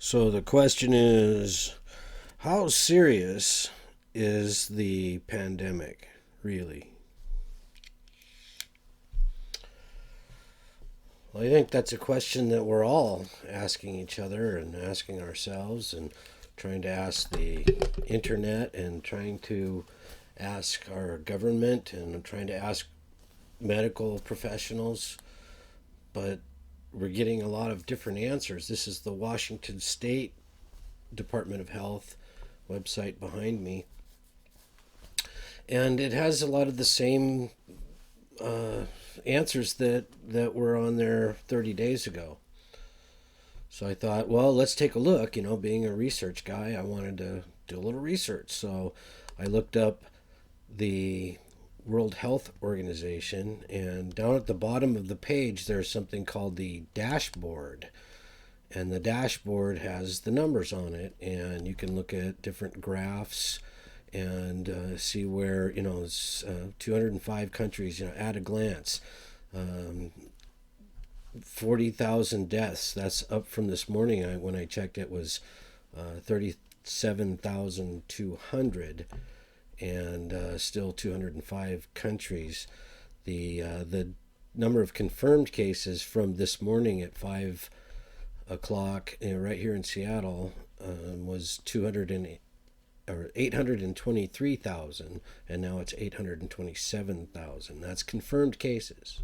So the question is, how serious is the pandemic, really? Well, I think that's a question that we're all asking each other and asking ourselves and trying to ask the internet and trying to ask our government and trying to ask medical professionals, but we're getting a lot of different answers. This is the Washington State Department of Health website behind me, and it has a lot of the same uh, answers that were on there 30 days ago. So I thought, well, let's take a look. Being a research guy, I wanted to do a little research. So I looked up the World Health Organization, and down at the bottom of the page, there's something called the dashboard. And the dashboard has the numbers on it, and you can look at different graphs and see where it's 205 countries at a glance. um, 40,000 deaths. That's up from this morning. When I checked, it was 37,200, and still 205 countries. The number of confirmed cases from this morning at 5 o'clock, right here in Seattle, was 823,000, and now it's 827,000. That's confirmed cases.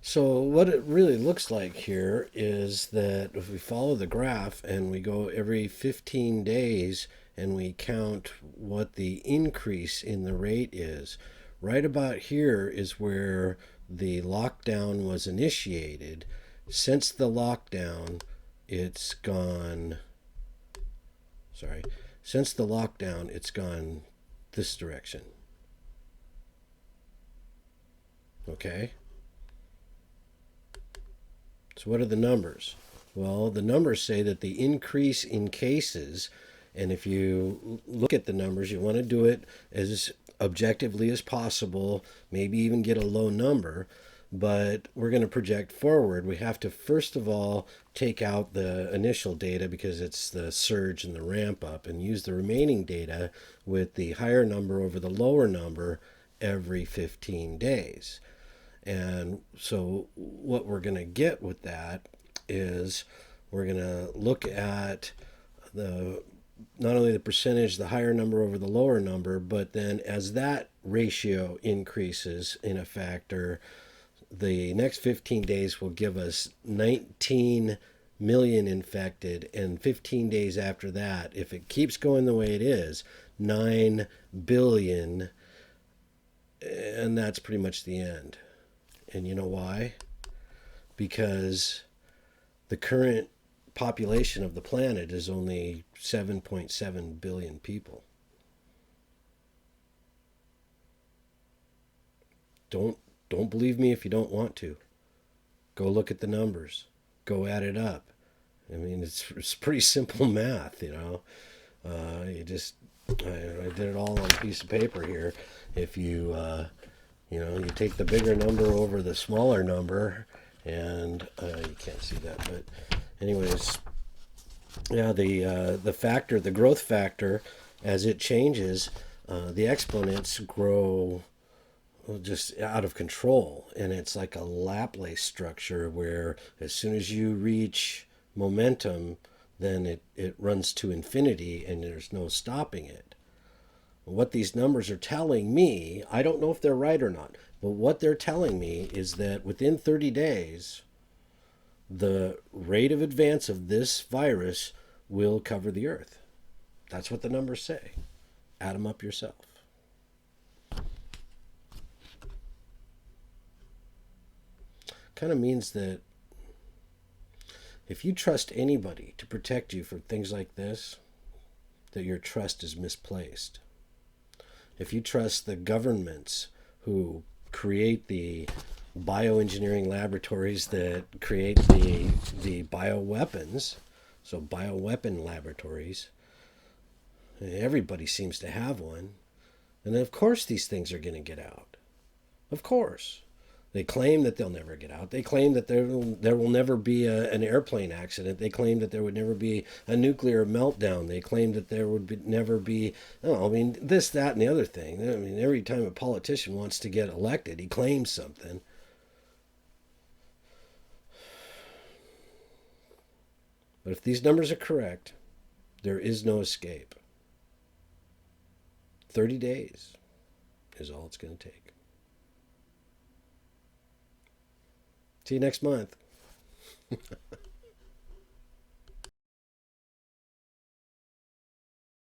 So what it really looks like here is that if we follow the graph and we go every 15 days and we count what the increase in the rate is, right about here is where the lockdown was initiated. Since the lockdown, it's gone, sorry, since the lockdown, it's gone this direction. Okay? So, what are the numbers? Well, the numbers say that the increase in cases, and if you look at the numbers, you want to do it as objectively as possible, maybe even get a low number, but we're going to project forward. We have to, first of all, take out the initial data because it's the surge and the ramp up, and use the remaining data with the higher number over the lower number every 15 days. And so, what we're going to get with that is we're going to look at the not only the percentage, the higher number over the lower number, but then as that ratio increases in a factor, the next 15 days will give us 19 million infected, and 15 days after that, if it keeps going the way it is, 9 billion, and that's pretty much the end. And you know why? Because the current population of the planet is only 7.7 billion people. Don't don't believe me if you don't want to. Go look at the numbers. Go add it up. I mean, it's pretty simple math. You just I did it all on a piece of paper here. If you take the bigger number over the smaller number, and you can't see that, but anyways, yeah, the growth factor, as it changes, the exponents grow just out of control, and it's like a Laplace structure where as soon as you reach momentum, then it runs to infinity and there's no stopping it. What these numbers are telling me, I don't know if they're right or not, but what they're telling me is that within 30 days, the rate of advance of this virus will cover the earth. That's what the numbers say. Add them up yourself. Kind of means that if you trust anybody to protect you from things like this, that your trust is misplaced. If you trust the governments who create the bioengineering laboratories that create the bioweapons, so bioweapon laboratories, everybody seems to have one. And then, of course, these things are going to get out. Of course. They claim that they'll never get out. They claim that there will never be an airplane accident. They claim that there would never be a nuclear meltdown. They claim that there would never be, oh, I mean, this, that, and the other thing. I mean, every time a politician wants to get elected, he claims something. But if these numbers are correct, there is no escape. 30 days is all it's going to take. See you next month.